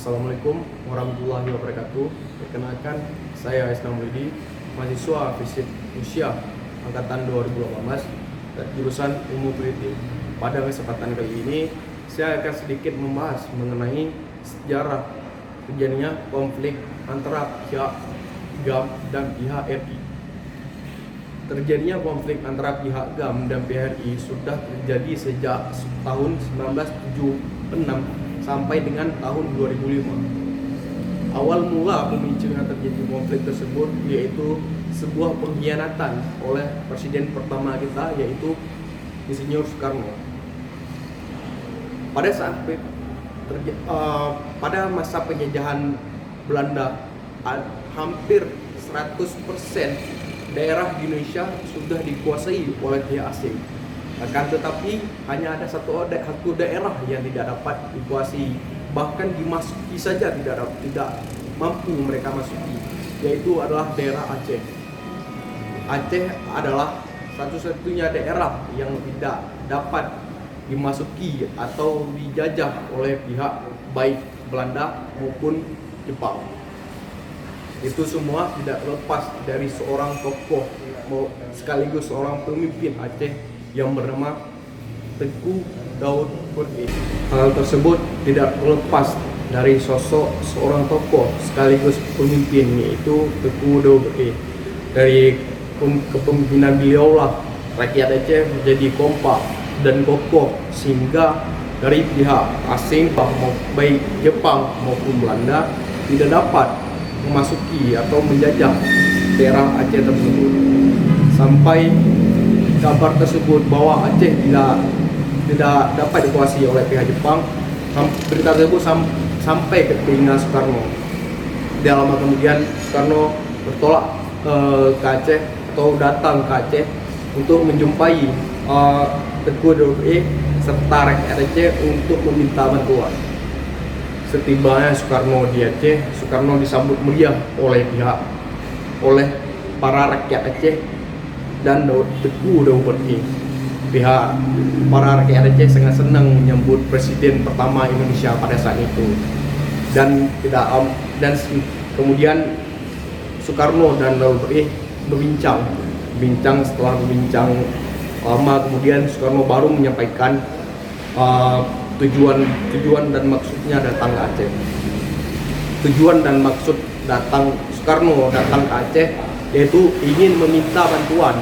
Assalamualaikum warahmatullahi wabarakatuh. Perkenalkan, saya Islam Widi, mahasiswa Fisip Usia angkatan 2018 dan jurusan Ilmu Politik. Pada kesempatan kali ini, saya akan sedikit membahas mengenai sejarah terjadinya konflik antara pihak GAM dan pihak RI. Terjadinya konflik antara pihak GAM dan pihak RI sudah terjadi sejak tahun 1976 sampai dengan tahun 2005. Awal mula pemicunya terjadi konflik tersebut yaitu sebuah pengkhianatan oleh presiden pertama kita, yaitu Insinyur Soekarno. Pada masa penjajahan Belanda, hampir 100% daerah di Indonesia sudah dikuasai oleh pihak asing. Akan tetapi hanya ada satu daerah yang tidak dapat dikuasai, bahkan dimasuki saja tidak mampu mereka masuki, yaitu adalah daerah Aceh. Aceh adalah satu-satunya daerah yang tidak dapat dimasuki atau dijajah oleh pihak baik Belanda maupun Jepang. Itu semua tidak lepas dari seorang tokoh sekaligus seorang pemimpin Aceh yang bernama Tengku Daud Berke. Hal tersebut tidak terlepas dari sosok seorang tokoh sekaligus pemimpin, yaitu Tengku Daud Berke. Dari kepemimpinan beliau lah rakyat Aceh menjadi kompak dan kokoh, sehingga dari pihak asing baik Jepang maupun Belanda tidak dapat memasuki atau menjajah daerah Aceh tersebut. Sampai kabar tersebut bahwa Aceh tidak dapat dikuasai oleh pihak Jepang, berita tersebut sampai ke telinga Soekarno. Tidak lama kemudian Soekarno bertolak ke Aceh atau datang ke Aceh untuk menjumpai Tengku Daud Berke serta rakyat Aceh untuk meminta bantuan. Setibanya Soekarno di Aceh, Soekarno disambut meriah oleh para rakyat Aceh dan Tengku Daud Berke. Para rakyat Aceh sangat senang menyambut presiden pertama Indonesia pada saat itu. Dan kemudian Soekarno dan Daud Berke berbincang. Setelah berbincang lama, kemudian Soekarno baru menyampaikan tujuan dan maksudnya datang ke Aceh. Tujuan dan maksud Soekarno datang ke Aceh yaitu ingin meminta bantuan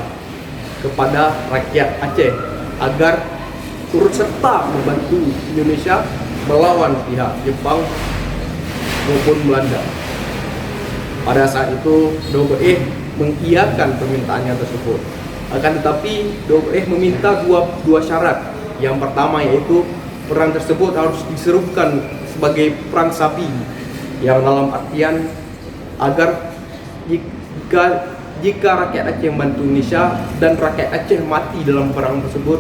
kepada rakyat Aceh agar turut serta membantu Indonesia melawan pihak Jepang maupun Belanda. Pada saat itu Daud Berke mengiyakan permintaannya tersebut. Akan tetapi Daud Berke meminta dua syarat. Yang pertama yaitu perang tersebut harus diserukan sebagai perang sapi, yang dalam artian agar jika rakyat Aceh membantu Indonesia dan rakyat Aceh mati dalam perang tersebut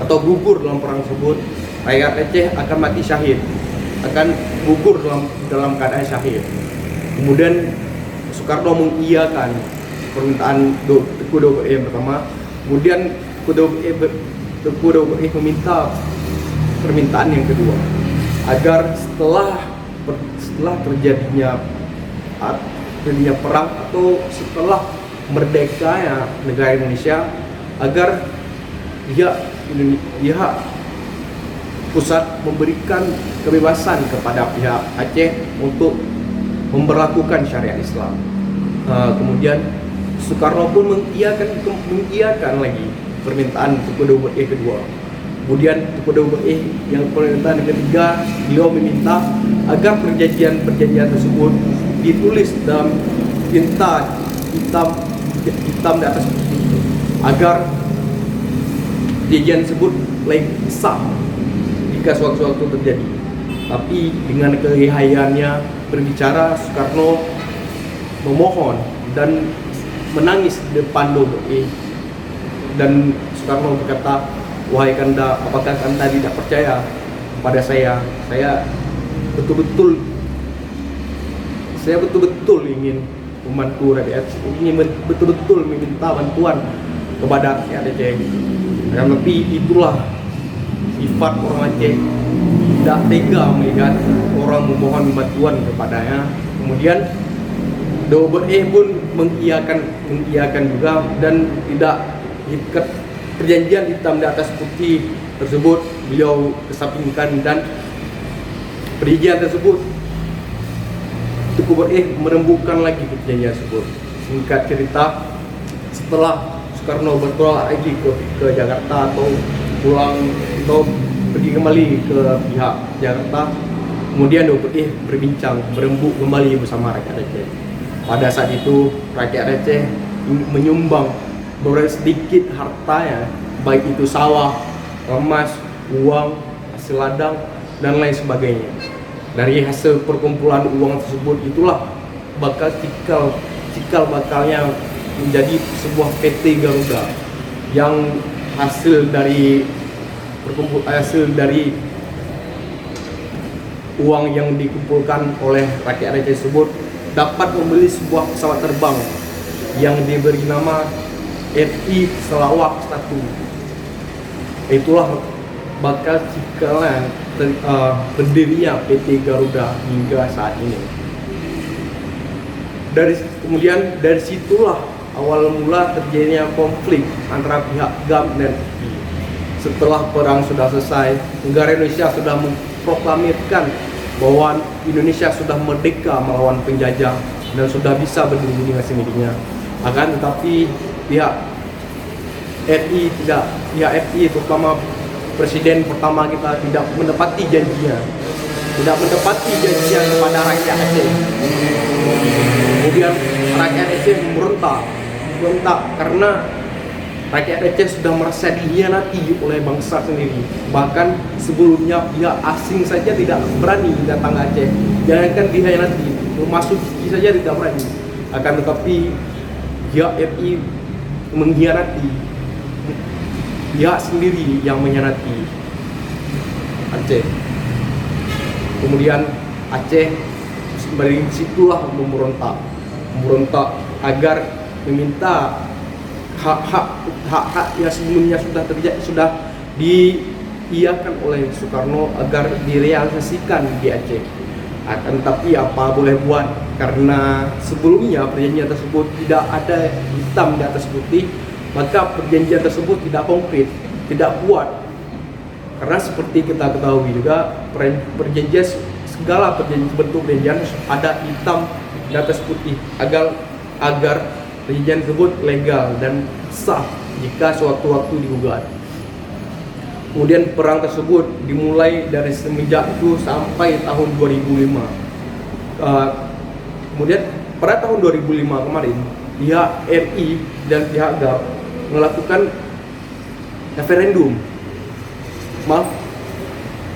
atau gugur dalam perang tersebut, rakyat Aceh akan mati syahid, akan gugur dalam keadaan syahid. Kemudian Soekarno mengiyakan permintaan Tengku Daud Berke yang pertama. Kemudian Tengku Daud Berke meminta permintaan yang kedua, agar setelah terjadinya perang atau setelah merdekanya negara Indonesia, agar pihak pusat memberikan kebebasan kepada pihak Aceh untuk memberlakukan syariat Islam. Kemudian Soekarno pun mengiyakan lagi permintaan Tengku Daud Berke kedua. Kemudian Tengku Daud Berke yang permintaan ketiga, beliau meminta agar perjanjian tersebut ditulis dalam tinta hitam di atas putih, agar perjanjian tersebut sah jika suatu terjadi. Tapi dengan kelihayannya berbicara, Soekarno memohon dan menangis di depan Daud Berke, dan Soekarno berkata, "Wahai Kanda, apakah Kanda tidak percaya kepada saya? Saya betul-betul ingin membantu rakyat, ingin betul-betul meminta bantuan kepada rakyat Aceh. Tapi itulah sifat orang Aceh, tidak tega melihat orang memohon bantuan kepadanya. Kemudian DOBE pun mengiyakan juga, dan tidak ikat perjanjian hitam di atas putih tersebut beliau kesampingkan, dan perjanjian tersebut DOBE merembukan lagi perjanjian tersebut. Singkat cerita, setelah Soekarno bertolak lagi ke Jakarta atau pulang atau pergi kembali ke pihak Jakarta, kemudian DOBE berbincang, berembuk kembali bersama rakyat Aceh. Pada saat itu rakyat Aceh menyumbang beberapa sedikit hartanya, baik itu sawah, emas, uang, hasil ladang, dan lain sebagainya. Dari hasil perkumpulan uang tersebut itulah bakal cikal bakalnya menjadi sebuah PT Garuda, yang hasil dari uang yang dikumpulkan oleh rakyat Aceh tersebut dapat membeli sebuah pesawat terbang yang diberi nama RI Sarawak 1. Itulah bakal cikalnya berdirinya PT Garuda hingga saat ini. Dari situlah awal mula terjadinya konflik antara pihak GAM dan FI. Setelah perang sudah selesai, negara Indonesia sudah memproklamirkan bahwa Indonesia sudah merdeka melawan penjajah dan sudah bisa berdiri dengan sendirinya. Akan tetapi pihak RI terutama presiden pertama kita tidak menepati janjinya kepada rakyat Aceh. Kemudian rakyat Aceh memberontak karena rakyat Aceh sudah merasa dikhianati oleh bangsa sendiri. Bahkan sebelumnya pihak asing saja tidak berani datang ke Aceh, jangankan dikhianati, memasuki saja tidak berani. Akan tetapi pihak RI mengkhianati, pihak sendiri yang mengkhianati Aceh. Kemudian Aceh dari situlah memberontak agar meminta hak-hak yang sebelumnya sudah diiyakan oleh Soekarno agar direalisasikan di Aceh. Akan tetapi apa boleh buat, karena sebelumnya perjanjian tersebut tidak ada hitam di atas putih, maka perjanjian tersebut tidak konkret, tidak kuat. Karena seperti kita ketahui juga, segala bentuk perjanjian ada hitam di atas putih agar perjanjian tersebut legal dan sah jika sewaktu-waktu digugat. Kemudian perang tersebut dimulai dari semenjak itu sampai tahun 2005. Kemudian pada tahun 2005 kemarin, pihak RI dan pihak GAP melakukan referendum.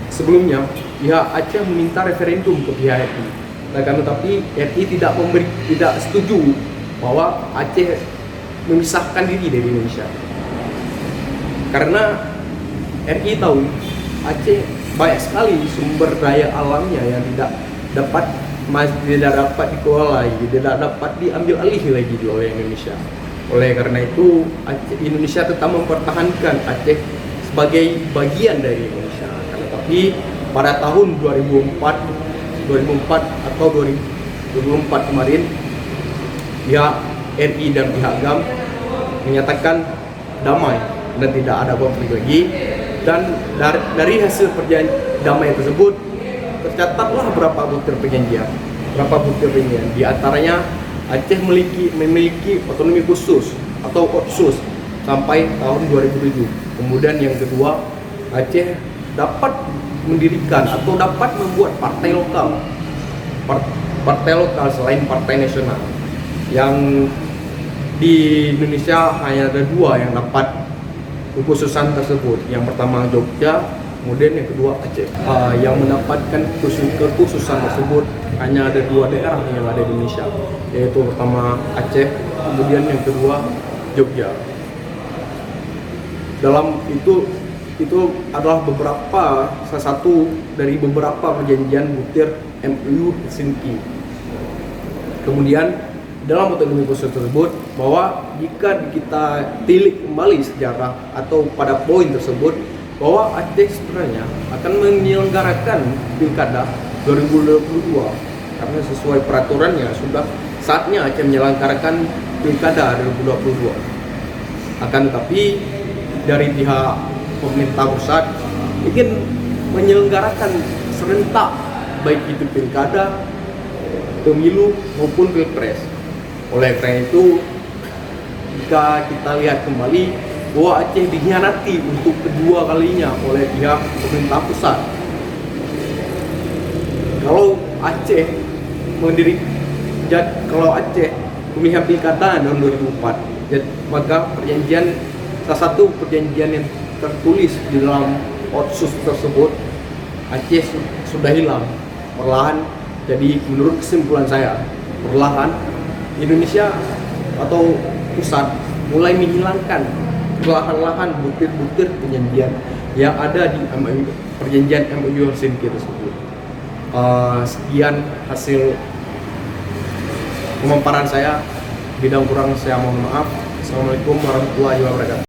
Sebelumnya pihak Aceh meminta referendum ke pihak RI. Tetapi RI tidak setuju bahwa Aceh memisahkan diri dari Indonesia. Karena RI tahu Aceh banyak sekali sumber daya alamnya yang tidak dapat dikelola, tidak dapat diambil alih lagi oleh Indonesia. Oleh karena itu Indonesia tetap mempertahankan Aceh sebagai bagian dari Indonesia. Tetapi pada tahun 2004 atau 2004 kemarin, pihak RI dan pihak GAM menyatakan damai dan tidak ada konflik lagi. Dan dari hasil perjanjian damai tersebut tercatatlah beberapa butir perjanjian. Di antaranya Aceh memiliki otonomi khusus atau Otsus sampai tahun 2007. Kemudian yang kedua, Aceh dapat mendirikan atau dapat membuat partai lokal selain partai nasional. Yang di Indonesia hanya ada dua yang dapat kekhususan tersebut. Yang pertama Jogja, kemudian yang kedua Aceh. Yang mendapatkan kekhususan tersebut hanya ada dua daerah yang ada di Indonesia, yaitu pertama Aceh, kemudian yang kedua Jogja. Dalam itu adalah salah satu dari beberapa perjanjian butir MOU Helsinki. Kemudian dalam otonomi khusus tersebut, bahwa jika kita tilik kembali sejarah atau pada poin tersebut, bahwa Aceh sebenarnya akan menyelenggarakan pilkada 2022 karena sesuai peraturannya sudah saatnya Aceh menyelenggarakan Pilkada 2022. Akan tetapi dari pihak pemerintah pusat ingin menyelenggarakan serentak baik itu pilkada, pemilu maupun pilpres. Oleh karena itu, jika kita lihat kembali bahwa Aceh dikhianati untuk kedua kalinya oleh pihak pemerintah pusat. Kalau Aceh kalau Aceh pemilihan pilkada tahun 2004, maka salah satu perjanjian yang tertulis di dalam Otsus tersebut Aceh sudah hilang perlahan. Jadi menurut kesimpulan saya, perlahan Indonesia atau pusat mulai menghilangkan perlahan-lahan butir-butir perjanjian yang ada di perjanjian MOU Helsinki tersebut. Sekian hasil pemaparan saya. Bidang kurang saya mohon maaf. Assalamualaikum warahmatullahi wabarakatuh.